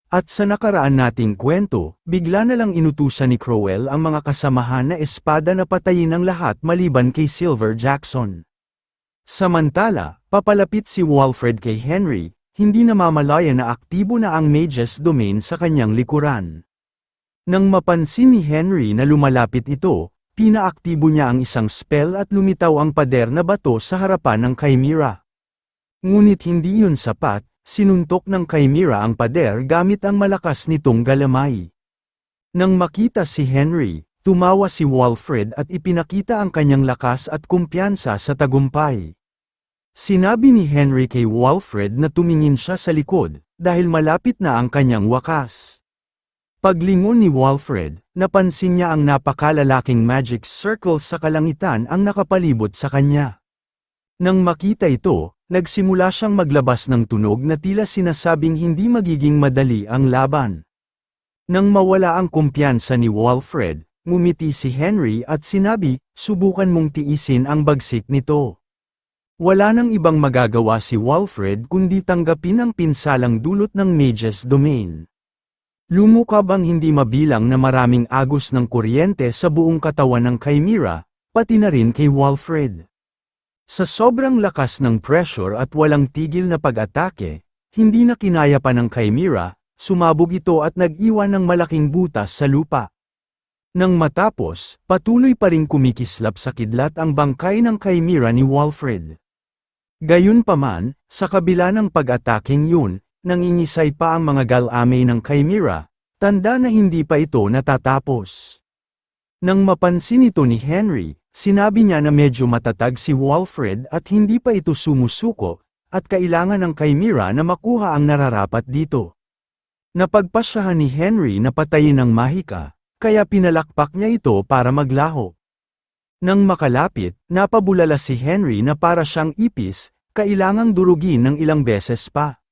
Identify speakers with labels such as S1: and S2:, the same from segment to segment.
S1: At sa nakaraan nating kwento, bigla na lang inutusan ni Crowell ang mga kasamahan na espada na patayin ang lahat maliban kay Silver Jackson. Samantala, papalapit si Walfred kay Henry, hindi namamalaya na aktibo na ang Magus Domain sa kanyang likuran. Nang mapansin ni Henry na lumalapit ito, pinaaktibo niya ang isang spell at lumitaw ang pader na bato sa harapan ng Chimera. Ngunit hindi yun sapat, sinuntok ng Chimera ang pader gamit ang malakas nitong galamay. Nang makita si Henry, tumawa si Walfred at ipinakita ang kanyang lakas at kumpiyansa sa tagumpay. Sinabi ni Henry kay Walfred na tumingin siya sa likod, dahil malapit na ang kanyang wakas. Paglingon ni Walfred, napansin niya ang napakalalaking magic circle sa kalangitan ang nakapalibot sa kanya. Nang makita ito, nagsimula siyang maglabas ng tunog na tila sinasabing hindi magiging madali ang laban. Nang mawala ang kumpiyansa ni Walfred, ngumiti si Henry at sinabi, "Subukan mong tiisin ang bagsik nito." Wala nang ibang magagawa si Walfred kundi tanggapin ang pinsalang dulot ng Magus Domain. Lumukab ang hindi mabilang na maraming agos ng kuryente sa buong katawan ng Chimera, pati na rin kay Walfred. Sa sobrang lakas ng pressure at walang tigil na pag-atake, hindi na kinaya pa ng Chimera, sumabog ito at nag-iwan ng malaking butas sa lupa. Nang matapos, patuloy pa ring kumikislap sa kidlat ang bangkay ng Chimera ni Walfred. Gayunpaman, sa kabila ng pag-ataking yun, nangingisay pa ang mga galamay ng Chimera, tanda na hindi pa ito natatapos. Nang mapansin ito ni Henry, sinabi niya na medyo matatag si Walfred at hindi pa ito sumusuko, at kailangan ng Chimera na makuha ang nararapat dito. Napagpasyahan ni Henry na patayin ang mahika, kaya pinalakpak niya ito para maglaho. Nang makalapit, napabulala si Henry na para siyang ipis, kailangang durugin ng ilang beses pa.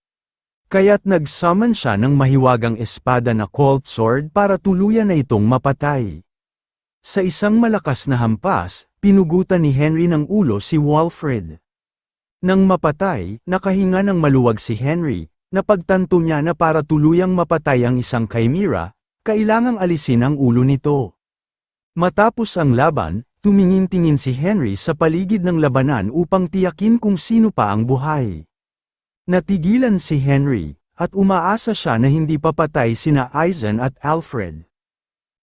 S1: Kaya't nag-summon siya ng mahiwagang espada na Cold Sword para tuluyan na itong mapatay. Sa isang malakas na hampas, pinugutan ni Henry ng ulo si Walfred. Nang mapatay, nakahinga ng maluwag si Henry, napagtanto niya na para tuluyang mapatay ang isang Chimera, kailangang alisin ang ulo nito. Matapos ang laban, tumingin-tingin si Henry sa paligid ng labanan upang tiyakin kung sino pa ang buhay. Natigilan si Henry, at umaasa siya na hindi papatay sina Eisen at Alfred.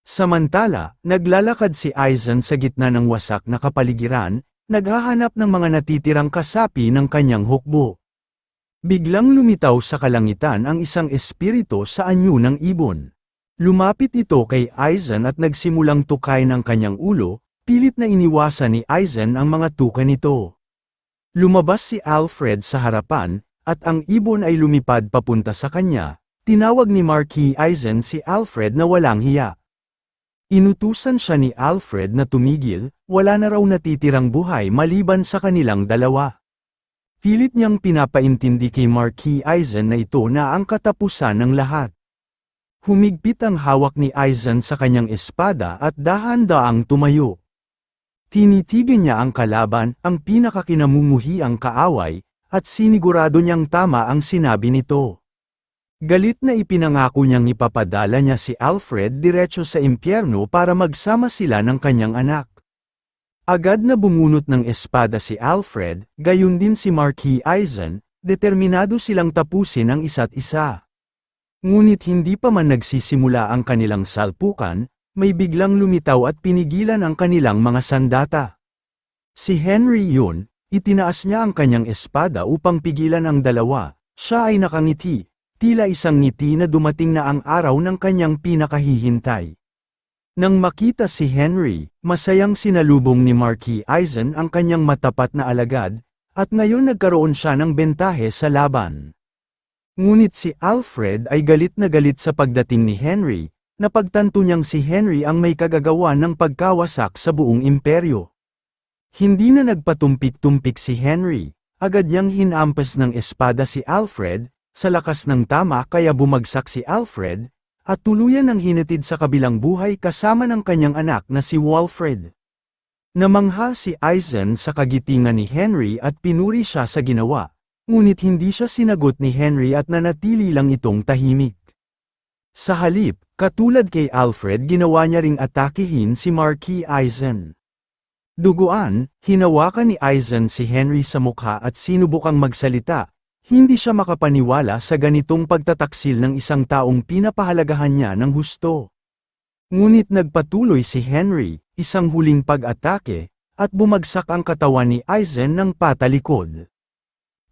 S1: Samantala, naglalakad si Eisen sa gitna ng wasak na kapaligiran, naghahanap ng mga natitirang kasapi ng kanyang hukbo. Biglang lumitaw sa kalangitan ang isang espiritu sa anyo ng ibon. Lumapit ito kay Eisen at nagsimulang tukay ng kanyang ulo, pilit na iniwasan ni Eisen ang mga tuka nito. Lumabas si Alfred sa harapan, at ang ibon ay lumipad papunta sa kanya. Tinawag ni Marquis Eisen si Alfred na walang hiya. Inutusan siya ni Alfred na tumigil, wala na raw natitirang buhay maliban sa kanilang dalawa. Pilit niyang pinapaintindi kay Marquis Eisen na ito na ang katapusan ng lahat. Humigpit ang hawak ni Eisen sa kanyang espada at dahan-daang tumayo. Tinitigan niya ang kalaban, ang pinakakinamumuhiang kaaway, at sinigurado niyang tama ang sinabi nito. Galit na ipinangako niyang ipapadala niya si Alfred diretso sa impyerno para magsama sila ng kanyang anak. Agad na bumunot ng espada si Alfred, gayon din si Marquis Eisen, determinado silang tapusin ang isa't isa. Ngunit hindi pa man nagsisimula ang kanilang salpukan, may biglang lumitaw at pinigilan ang kanilang mga sandata. Si Henry yun, itinaas niya ang kanyang espada upang pigilan ang dalawa, siya ay nakangiti, tila isang ngiti na dumating na ang araw ng kanyang pinakahihintay. Nang makita si Henry, masayang sinalubong ni Marquis Eisen ang kanyang matapat na alagad, at ngayon nagkaroon siya ng bentahe sa laban. Ngunit si Alfred ay galit na galit sa pagdating ni Henry, napagtanto niyang si Henry ang may kagagawa ng pagkawasak sa buong imperyo. Hindi na nagpatumpik-tumpik si Henry, agad niyang hinampas ng espada si Alfred, sa lakas ng tama kaya bumagsak si Alfred, at tuluyan ng hinatid sa kabilang buhay kasama ng kanyang anak na si Walfred. Namangha si Eisen sa kagitingan ni Henry at pinuri siya sa ginawa, ngunit hindi siya sinagot ni Henry at nanatili lang itong tahimik. Sa halip, katulad kay Alfred ginawa niya ring atakihin si Marquis Eisen. Duguan, hinawakan ni Eisen si Henry sa mukha at sinubukang magsalita. Hindi siya makapaniwala sa ganitong pagtataksil ng isang taong pinapahalagahan niya ng husto. Ngunit nagpatuloy si Henry, isang huling pag-atake, at bumagsak ang katawan ni Eisen ng patalikod.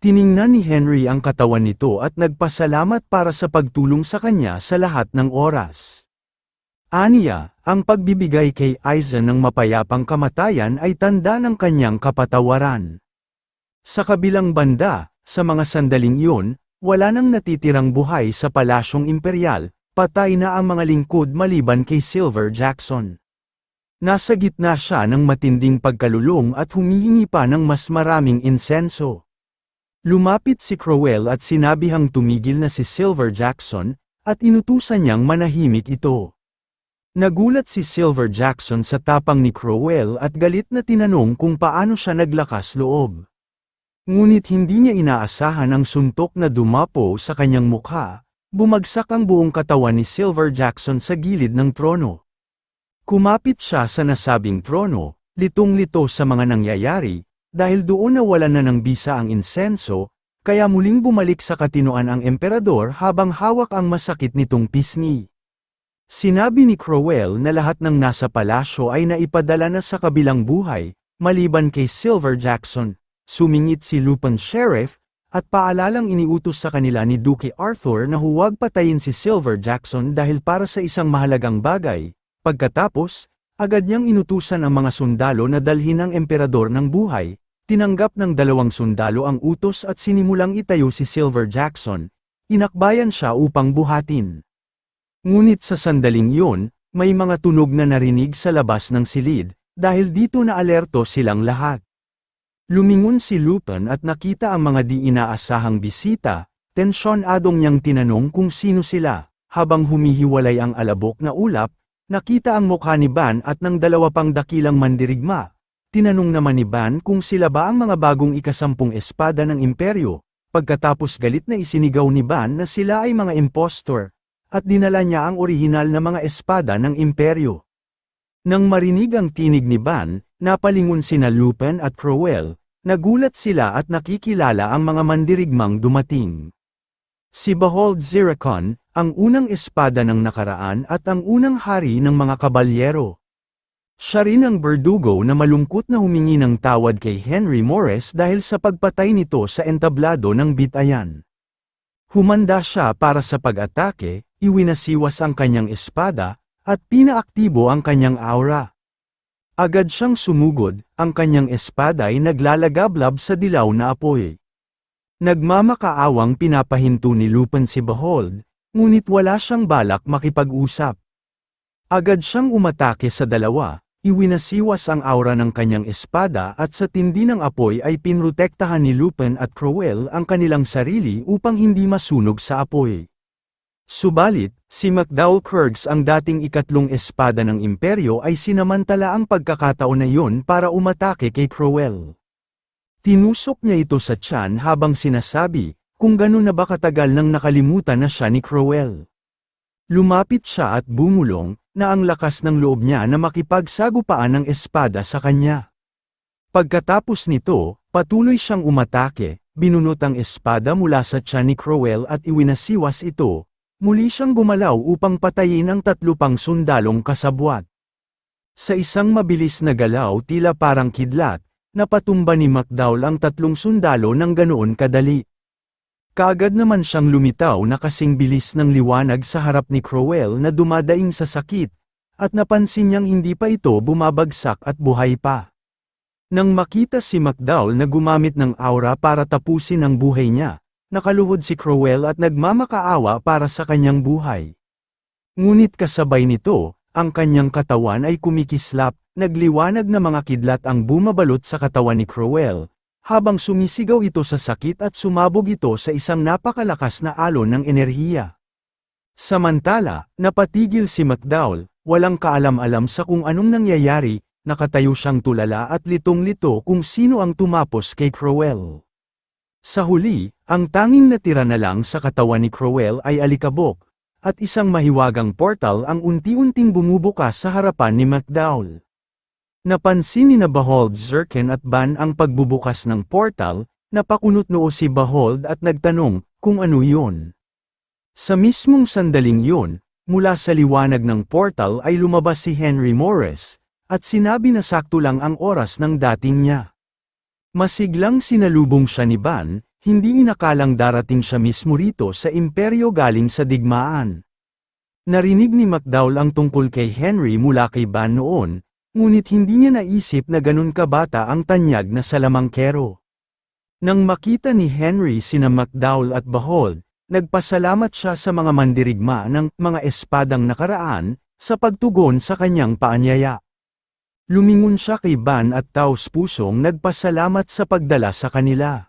S1: Tiningnan ni Henry ang katawan nito at nagpasalamat para sa pagtulong sa kanya sa lahat ng oras. Aniya, ang pagbibigay kay Eisen ng mapayapang kamatayan ay tanda ng kanyang kapatawaran. Sa kabilang banda, sa mga sandaling iyon, wala nang natitirang buhay sa Palasyong Imperial, patay na ang mga lingkod maliban kay Silver Jackson. Nasa gitna siya ng matinding pagkalulong at humihingi pa ng mas maraming insenso. Lumapit si Crowell at sinabihang tumigil na si Silver Jackson, at inutusan niyang manahimik ito. Nagulat si Silver Jackson sa tapang ni Crowell at galit na tinanong kung paano siya naglakas loob. Ngunit hindi niya inaasahan ang suntok na dumapo sa kanyang mukha, bumagsak ang buong katawan ni Silver Jackson sa gilid ng trono. Kumapit siya sa nasabing trono, litong-lito sa mga nangyayari, dahil doon nawalan na ng bisa ang insenso, kaya muling bumalik sa katinoan ang emperador habang hawak ang masakit nitong pisngi. Sinabi ni Crowell na lahat ng nasa palasyo ay naipadala na sa kabilang buhay, maliban kay Silver Jackson. Sumingit si Lupin Sheriff, at paalalang iniutos sa kanila ni Duke Arthur na huwag patayin si Silver Jackson dahil para sa isang mahalagang bagay. Pagkatapos, agad niyang inutusan ang mga sundalo na dalhin ang emperador ng buhay, tinanggap ng 2 sundalo ang utos at sinimulang itayo si Silver Jackson, inakbayan siya upang buhatin. Ngunit sa sandaling iyon, may mga tunog na narinig sa labas ng silid, dahil dito na alerto silang lahat. Lumingon si Lupin at nakita ang mga di inaasahang bisita, tensyonadong niyang tinanong kung sino sila, habang humihiwalay ang alabok na ulap, nakita ang mukha ni Ban at ng 2 pang dakilang mandirigma. Tinanong naman ni Ban kung sila ba ang mga bagong ika-10 espada ng imperyo, pagkatapos galit na isinigaw ni Ban na sila ay mga impostor, at dinala niya ang orihinal na mga espada ng imperyo. Nang marinig ang tinig ni Ban, napalingon sina Lupin at Crowell. Nagulat sila at nakikilala ang mga mandirigmang dumating. Si Behold Zircon, ang unang espada ng nakaraan at ang unang hari ng mga kabalyero. Siya rin ang berdugo na malungkot na humingi ng tawad kay Henry Morris dahil sa pagpatay nito sa entablado ng Bitayan. Humanda siya para sa pag-atake, iwinasiwas ang kanyang espada, at pinaaktibo ang kanyang aura. Agad siyang sumugod, ang kanyang espada ay naglalagablab sa dilaw na apoy. Nagmamakaawang pinapahinto ni Lupin si Behold, ngunit wala siyang balak makipag-usap. Agad siyang umatake sa dalawa, iwinasiwas ang aura ng kanyang espada at sa tindi ng apoy ay pinrotektahan ni Lupin at Crowell ang kanilang sarili upang hindi masunog sa apoy. Subalit, si McDowell Kurtz ang dating ikatlong espada ng imperyo ay sinamantala ang pagkakataon na iyon para umatake kay Crowell. Tinusok niya ito sa tiyan habang sinasabi, kung gano'n na ba katagal nang nakalimutan na siya ni Crowell. Lumapit siya at bumulong, na ang lakas ng loob niya na makipagsagupaan ng espada sa kanya. Pagkatapos nito, patuloy siyang umatake, binunot ang espada mula sa tiyan ni Crowell at iwinasiwas ito. Muli siyang gumalaw upang patayin ang 3 pang sundalong kasabwat. Sa isang mabilis na galaw tila parang kidlat, napatumba ni McDowell ang 3 sundalo ng ganoon kadali. Kaagad naman siyang lumitaw na kasing bilis ng liwanag sa harap ni Crowell na dumadaing sa sakit, at napansin niyang hindi pa ito bumabagsak at buhay pa. Nang makita si McDowell na gumamit ng aura para tapusin ang buhay niya, nakaluhod si Crowell at nagmamakaawa para sa kanyang buhay. Ngunit kasabay nito, ang kanyang katawan ay kumikislap, nagliwanag na mga kidlat ang bumabalot sa katawan ni Crowell, habang sumisigaw ito sa sakit at sumabog ito sa isang napakalakas na alon ng enerhiya. Samantala, napatigil si McDowell, walang kaalam-alam sa kung anong nangyayari, nakatayo siyang tulala at litong-lito kung sino ang tumapos kay Crowell. Sa huli, ang tanging natira na lang sa katawan ni Crowell ay alikabok, at isang mahiwagang portal ang unti-unting bumubukas sa harapan ni McDowell. Napansin ni Behold, Zirkin at Ban ang pagbubukas ng portal, napakunot noo si Behold at nagtanong kung ano yun. Sa mismong sandaling yun, mula sa liwanag ng portal ay lumabas si Henry Morris, at sinabi na sakto lang ang oras ng dating niya. Masiglang sinalubong siya ni Ban, hindi inakalang darating siya mismo rito sa imperyo galing sa digmaan. Narinig ni McDowell ang tungkol kay Henry mula kay Ban noon, ngunit hindi niya naisip na ganun kabata ang tanyag na salamangkero. Nang makita ni Henry sina McDowell at Behold, nagpasalamat siya sa mga mandirigma ng mga espadang nakaraan, sa pagtugon sa kanyang paanyaya. Lumingon siya kay Ban at taos-pusong nagpasalamat sa pagdala sa kanila.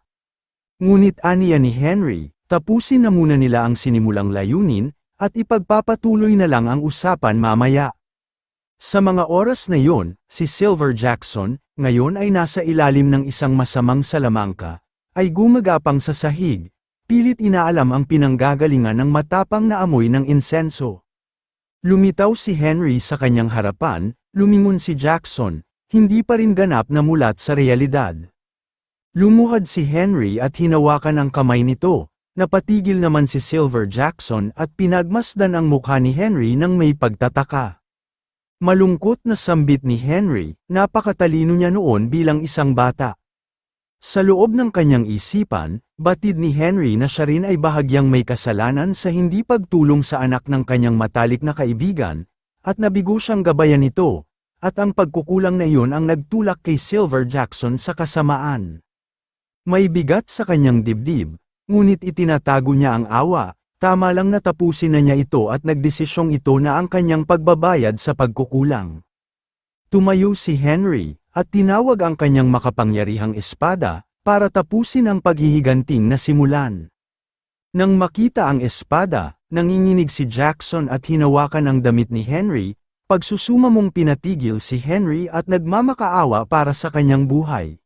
S1: Ngunit aniya ni Henry, tapusin na muna nila ang sinimulang layunin, at ipagpapatuloy na lang ang usapan mamaya. Sa mga oras na yon, si Silver Jackson, ngayon ay nasa ilalim ng isang masamang salamangka, ay gumagapang sa sahig, pilit inaalam ang pinanggagalingan ng matapang na amoy ng insenso. Lumitaw si Henry sa kanyang harapan, lumingon si Jackson, hindi pa rin ganap na mulat sa realidad. Lumuhad si Henry at hinawakan ang kamay nito, napatigil naman si Silver Jackson at pinagmasdan ang mukha ni Henry nang may pagtataka. Malungkot na sambit ni Henry, napakatalino niya noon bilang isang bata. Sa loob ng kanyang isipan, batid ni Henry na siya rin ay bahagyang may kasalanan sa hindi pagtulong sa anak ng kanyang matalik na kaibigan, at nabigo siyang gabayan nito, at ang pagkukulang na iyon ang nagtulak kay Silver Jackson sa kasamaan. May bigat sa kanyang dibdib, ngunit itinatago niya ang awa, tama lang na tapusin na niya ito at nagdesisyong ito na ang kanyang pagbabayad sa pagkukulang. Tumayo si Henry, at tinawag ang kanyang makapangyarihang espada, para tapusin ang paghihiganting na simulan. Nang makita ang espada, nanginginig si Jackson at hinawakan ang damit ni Henry, pagsusumamong pinatigil si Henry at nagmamakaawa para sa kanyang buhay.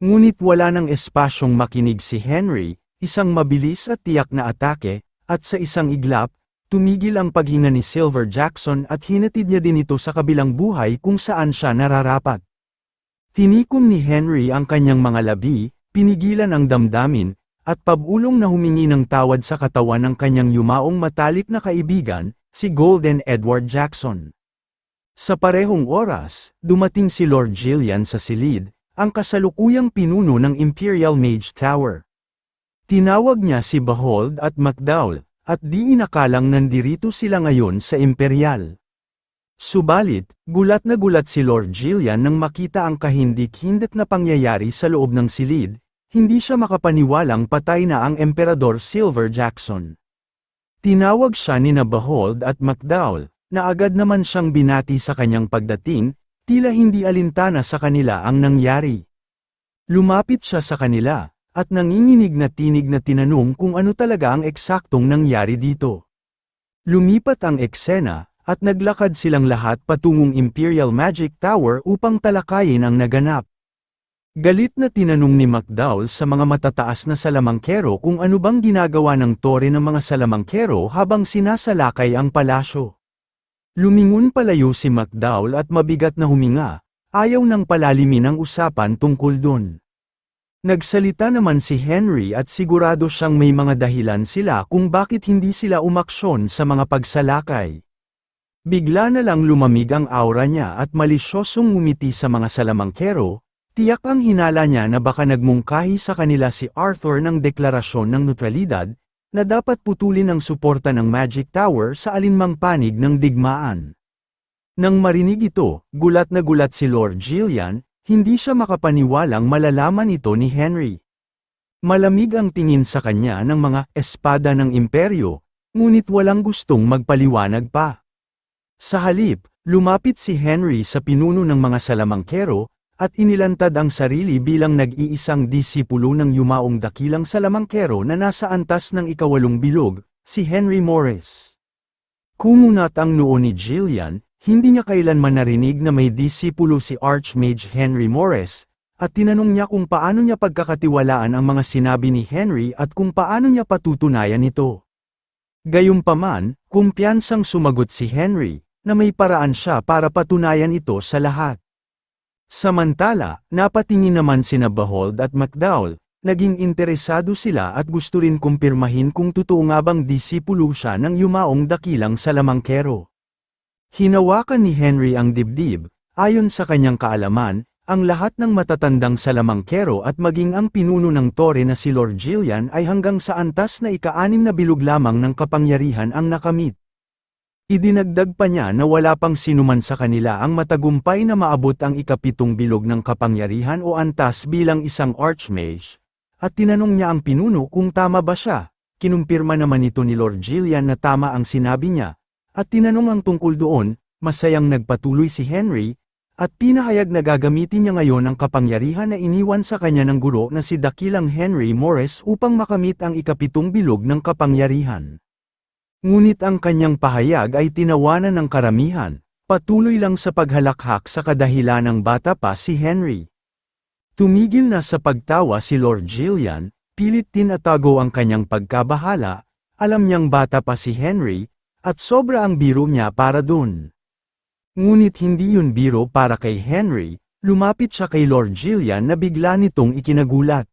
S1: Ngunit wala nang espasyong makinig si Henry, isang mabilis at tiyak na atake, at sa isang iglap, tumigil ang paghinga ni Silver Jackson at hinatid niya din ito sa kabilang buhay kung saan siya nararapat. Tinikom ni Henry ang kanyang mga labi, pinigilan ang damdamin, at pabulong na humingi ng tawad sa katawan ng kanyang yumaong matalik na kaibigan, si Golden Edward Jackson. Sa parehong oras, dumating si Lord Jillian sa silid, ang kasalukuyang pinuno ng Imperial Mage Tower. Tinawag niya si Behold at McDowell, at di inakalang nandirito sila ngayon sa Imperial. Subalit, gulat na gulat si Lord Jillian nang makita ang kahindik-hindik na pangyayari sa loob ng silid, hindi siya makapaniwalang patay na ang Emperador Silver Jackson. Tinawag siya ni Behold at McDowell, na agad naman siyang binati sa kanyang pagdating, tila hindi alintana sa kanila ang nangyari. Lumapit siya sa kanila, at nanginginig na tinig na tinanong kung ano talaga ang eksaktong nangyari dito. Lumipat ang eksena, at naglakad silang lahat patungong Imperial Magic Tower upang talakayin ang naganap. Galit na tinanong ni McDowell sa mga matataas na salamangkero kung ano bang ginagawa ng tore ng mga salamangkero habang sinasalakay ang palasyo. Lumingon palayo si McDowell at mabigat na huminga, ayaw nang palalimin ang usapan tungkol dun. Nagsalita naman si Henry at sigurado siyang may mga dahilan sila kung bakit hindi sila umaksyon sa mga pagsalakay. Bigla na lang lumamig ang aura niya at malisyosong ngumiti sa mga salamangkero, tiyak ang hinala niya na baka nagmungkahi sa kanila si Arthur ng deklarasyon ng neutralidad, na dapat putulin ang suporta ng Magic Tower sa alinmang panig ng digmaan. Nang marinig ito, gulat na gulat si Lord Jillian, hindi siya makapaniwalang malalaman ito ni Henry. Malamig ang tingin sa kanya ng mga espada ng imperyo, ngunit walang gustong magpaliwanag pa. Sa halip, lumapit si Henry sa pinuno ng mga salamangkero, at inilantad ang sarili bilang nag-iisang disipulo ng yumaong dakilang salamangkero na nasa antas ng ikawalong bilog, si Henry Morris. Kumunat ang noo ni Jillian, hindi niya kailanman narinig na may disipulo si Archmage Henry Morris, at tinanong niya kung paano niya pagkakatiwalaan ang mga sinabi ni Henry at kung paano niya patutunayan ito. Gayunpaman, kumpiyansang sumagot si Henry, na may paraan siya para patunayan ito sa lahat. Samantala, napatingin naman sina Behold at McDowell, naging interesado sila at gusto rin kumpirmahin kung totoo nga bang disipulo siya ng yumaong dakilang salamangkero. Hinawakan ni Henry ang dibdib, ayon sa kanyang kaalaman, ang lahat ng matatandang salamangkero at maging ang pinuno ng tore na si Lord Gillian ay hanggang sa antas na ika-6 na bilog lamang ng kapangyarihan ang nakamit. Idinagdag pa niya na wala pang sinuman sa kanila ang matagumpay na maabot ang ika-7 bilog ng kapangyarihan o antas bilang isang archmage, at tinanong niya ang pinuno kung tama ba siya. Kinumpirma naman ito ni Lord Gillian na tama ang sinabi niya, at tinanong ang tungkol doon. Masayang nagpatuloy si Henry, at pinahayag na gagamitin niya ngayon ang kapangyarihan na iniwan sa kanya ng guro na si dakilang Henry Morris upang makamit ang ika-7 bilog ng kapangyarihan. Ngunit ang kanyang pahayag ay tinawanan ng karamihan, patuloy lang sa paghalakhak sa kadahilan ng bata pa si Henry. Tumigil na sa pagtawa si Lord Gillian, pilit tinatago ang kanyang pagkabahala, alam niyang bata pa si Henry, at sobra ang biro niya para dun. Ngunit hindi yun biro para kay Henry, lumapit siya kay Lord Gillian na bigla nitong ikinagulat.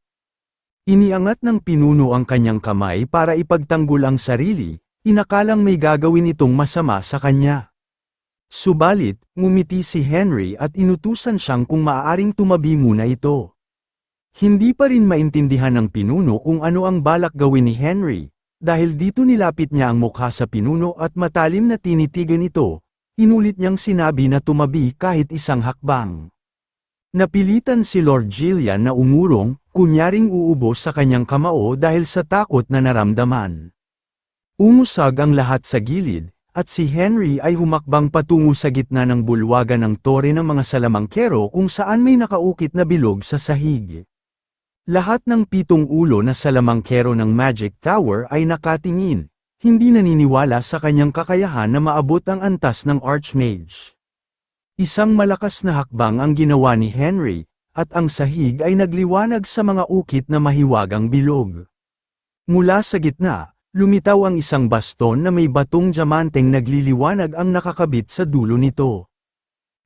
S1: Iniangat ng pinuno ang kanyang kamay para ipagtanggol ang sarili, inakalang may gagawin itong masama sa kanya. Subalit, ngumiti si Henry at inutusan siyang kung maaaring tumabi muna ito. Hindi pa rin maintindihan ng pinuno kung ano ang balak gawin ni Henry, dahil dito nilapit niya ang mukha sa pinuno at matalim na tinitigan ito. Inulit niyang sinabi na tumabi kahit isang hakbang. Napilitan si Lord Gillian na umurong, kunyaring uubos sa kanyang kamao dahil sa takot na naramdaman. Umusag ang lahat sa gilid, at si Henry ay humakbang patungo sa gitna ng bulwagan ng tore ng mga salamangkero kung saan may nakaukit na bilog sa sahig. Lahat ng 7 ulo na salamangkero ng Magic Tower ay nakatingin. Hindi naniniwala sa kanyang kakayahan na maabot ang antas ng Archmage. Isang malakas na hakbang ang ginawa ni Henry, at ang sahig ay nagliwanag sa mga ukit na mahiwagang bilog. Mula sa gitna, lumitaw ang isang baston na may batong diamanteng nagliliwanag ang nakakabit sa dulo nito.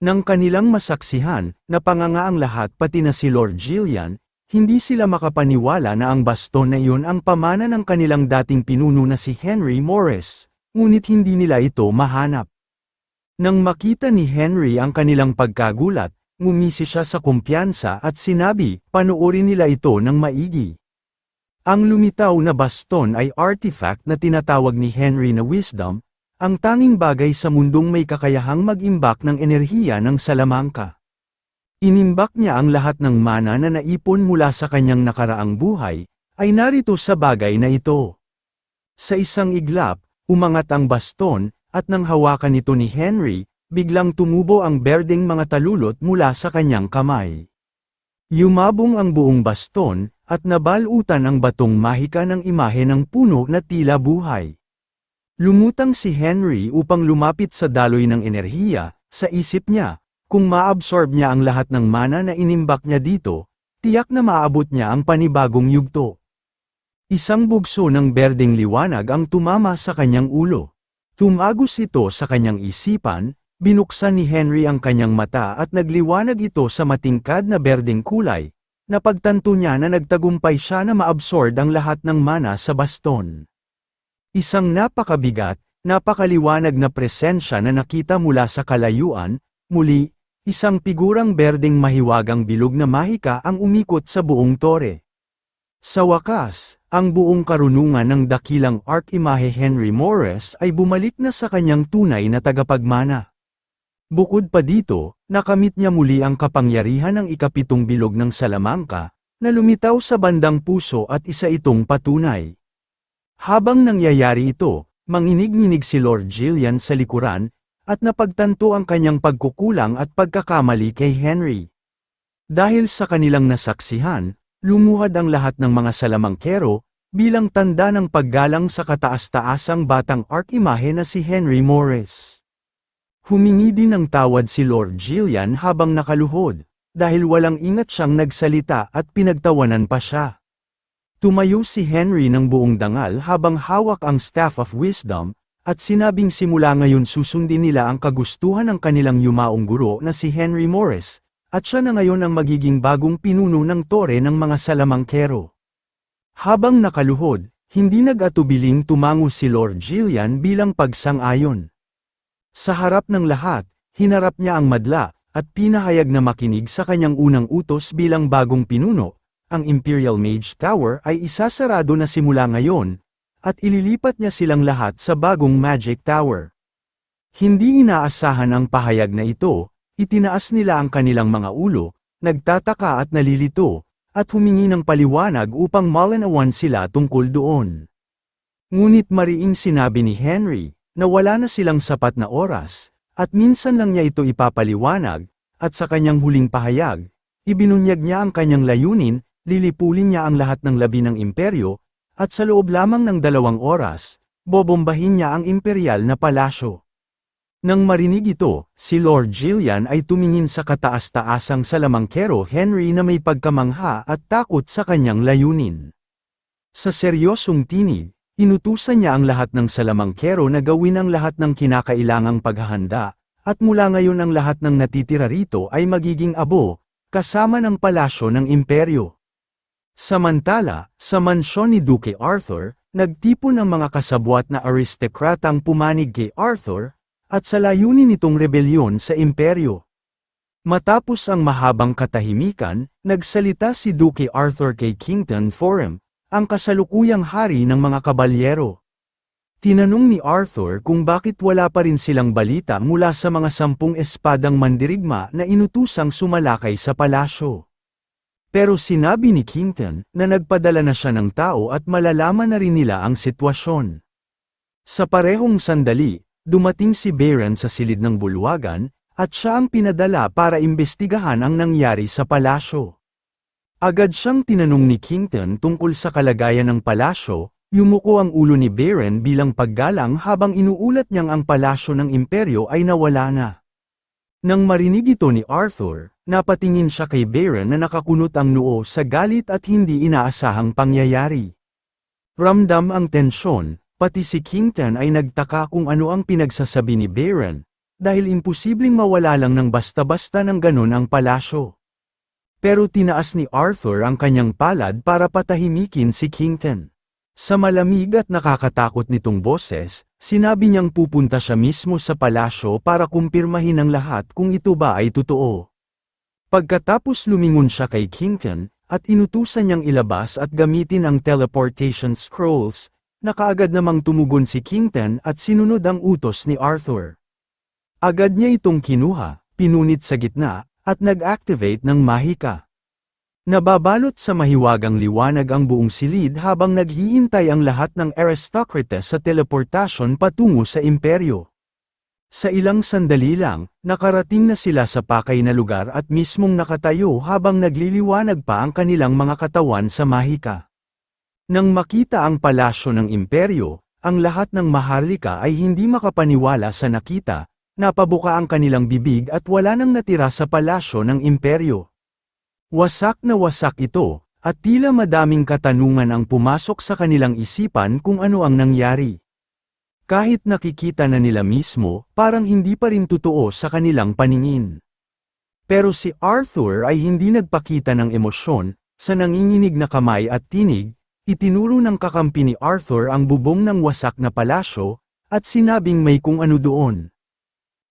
S1: Nang kanilang masaksihan, napanganga ang lahat pati na si Lord Gillian. Hindi sila makapaniwala na ang baston na iyon ang pamana ng kanilang dating pinuno na si Henry Morris, ngunit hindi nila ito mahanap. Nang makita ni Henry ang kanilang pagkagulat, ngumisi siya sa kumpiyansa at sinabi, panoorin nila ito ng maigi. Ang lumitaw na baston ay artifact na tinatawag ni Henry na wisdom, ang tanging bagay sa mundong may kakayahang mag-imbak ng enerhiya ng salamangka. Inimbak niya ang lahat ng mana na naipon mula sa kanyang nakaraang buhay, ay narito sa bagay na ito. Sa isang iglap, umangat ang baston, at nang hawakan ito ni Henry, biglang tumubo ang berdeng mga talulot mula sa kanyang kamay. Yumabong ang buong baston, at nabalutan ang batong mahika ng imahe ng puno na tila buhay. Lumutang si Henry upang lumapit sa daloy ng enerhiya, sa isip niya. Kung maabsorb niya ang lahat ng mana na inimbak niya dito, tiyak na maabot niya ang panibagong yugto. Isang bugso ng berdeng liwanag ang tumama sa kanyang ulo. Tumagos ito sa kanyang isipan, binuksan ni Henry ang kanyang mata at nagliwanag ito sa matingkad na berdeng kulay. Napagtanto niya na nagtagumpay siya na maabsorb ang lahat ng mana sa baston. Isang napakabigat, napakaliwanag na presensya na nakita mula sa kalayuan, muli, isang figurang berdeng mahiwagang bilog na mahika ang umikot sa buong tore. Sa wakas, ang buong karunungan ng dakilang archimahe Henry Morris ay bumalik na sa kanyang tunay na tagapagmana. Bukod pa dito, nakamit niya muli ang kapangyarihan ng ika-7 bilog ng salamangka, na lumitaw sa bandang puso at isa itong patunay. Habang nangyayari ito, manginig-nginig si Lord Gillian sa likuran, at napagtanto ang kanyang pagkukulang at pagkakamali kay Henry. Dahil sa kanilang nasaksihan, lumuhad ang lahat ng mga salamangkero, bilang tanda ng paggalang sa kataas-taasang batang archimahe na si Henry Morris. Humingi din ng tawad si Lord Gillian habang nakaluhod, dahil walang ingat siyang nagsalita at pinagtawanan pa siya. Tumayo si Henry ng buong dangal habang hawak ang Staff of Wisdom, at sinabing simula ngayon susundin nila ang kagustuhan ng kanilang yumaong guro na si Henry Morris, at siya na ngayon ang magiging bagong pinuno ng tore ng mga salamangkero. Habang nakaluhod, hindi nag-atubiling tumango si Lord Gillian bilang pagsang-ayon. Sa harap ng lahat, hinarap niya ang madla, at pinahayag na makinig sa kanyang unang utos bilang bagong pinuno. Ang Imperial Mage Tower ay isasarado na simula ngayon, at ililipat niya silang lahat sa bagong Magic Tower. Hindi inaasahan ang pahayag na ito, itinaas nila ang kanilang mga ulo, nagtataka at nalilito, at humingi ng paliwanag upang malinawan sila tungkol doon. Ngunit mariing sinabi ni Henry, na wala na silang sapat na oras, at minsan lang niya ito ipapaliwanag, at sa kanyang huling pahayag, ibinunyag niya ang kanyang layunin, lilipulin niya ang lahat ng labi ng imperyo, at sa loob lamang ng 2 oras, bobombahin niya ang imperial na palasyo. Nang marinig ito, si Lord Gillian ay tumingin sa kataas-taasang salamangkero Henry na may pagkamangha at takot sa kanyang layunin. Sa seryosong tinig, inutusan niya ang lahat ng salamangkero na gawin ang lahat ng kinakailangang paghahanda, at mula ngayon ang lahat ng natitira rito ay magiging abo, kasama ng palasyo ng imperyo. Samantala, sa mansyon ni Duke Arthur, nagtipon ang mga kasabwat na aristokratang pumanig kay Arthur, at sa layunin nitong rebelyon sa imperyo. Matapos ang mahabang katahimikan, nagsalita si Duke Arthur kay Kington Forum, ang kasalukuyang hari ng mga kabalyero. Tinanong ni Arthur kung bakit wala pa rin silang balita mula sa mga 10 espadang mandirigma na inutusang sumalakay sa palasyo. Pero sinabi ni Kington na nagpadala na siya ng tao at malalaman na rin nila ang sitwasyon. Sa parehong sandali, dumating si Baron sa silid ng bulwagan, at siya ang pinadala para imbestigahan ang nangyari sa palasyo. Agad siyang tinanong ni Kington tungkol sa kalagayan ng palasyo, yumuko ang ulo ni Baron bilang paggalang habang inuulat niyang ang palasyo ng imperyo ay nawala na. Nang marinig ito ni Arthur, napatingin siya kay Baron na nakakunot ang noo sa galit at hindi inaasahang pangyayari. Ramdam ang tensyon, pati si Kington ay nagtaka kung ano ang pinagsasabi ni Baron, dahil imposibleng mawala lang ng basta-basta ng ganon ang palasyo. Pero tinaas ni Arthur ang kanyang palad para patahimikin si Kington. Sa malamig at nakakatakot nitong boses, sinabi niyang pupunta siya mismo sa palasyo para kumpirmahin ng lahat kung ito ba ay totoo. Pagkatapos lumingon siya kay Kington, at inutusan niyang ilabas at gamitin ang teleportation scrolls, na kaagad namang tumugon si Kington at sinunod ang utos ni Arthur. Agad niya itong kinuha, pinunit sa gitna, at nag-activate ng mahika. Nababalot sa mahiwagang liwanag ang buong silid habang naghihintay ang lahat ng aristocrates sa teleportasyon patungo sa imperyo. Sa ilang sandali lang, nakarating na sila sa pakay na lugar at mismong nakatayo habang nagliliwanag pa ang kanilang mga katawan sa mahika. Nang makita ang palasyo ng imperyo, ang lahat ng maharlika ay hindi makapaniwala sa nakita, napabuka ang kanilang bibig at wala nang natira sa palasyo ng imperyo. Wasak na wasak ito, at tila madaming katanungan ang pumasok sa kanilang isipan kung ano ang nangyari. Kahit nakikita na nila mismo, parang hindi pa rin totoo sa kanilang paningin. Pero si Arthur ay hindi nagpakita ng emosyon, sa nanginginig na kamay at tinig, itinuro ng kakampi ni Arthur ang bubong ng wasak na palasyo, at sinabing may kung ano doon.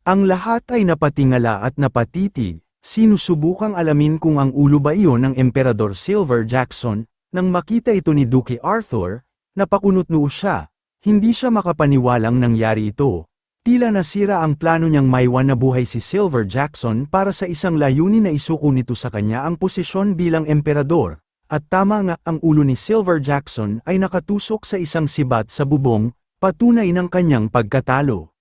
S1: Ang lahat ay napatingala at napatitig. Sinusubukang alamin kung ang ulo ba iyon ng Emperador Silver Jackson. Nang makita ito ni Duke Arthur, napakunot-noo siya, hindi siya makapaniwalang nangyari ito. Tila nasira ang plano niyang maiwan na buhay si Silver Jackson para sa isang layunin na isuko nito sa kanya ang posisyon bilang emperador, at tama nga ang ulo ni Silver Jackson ay nakatusok sa isang sibat sa bubong, patunay ng kanyang pagkatalo.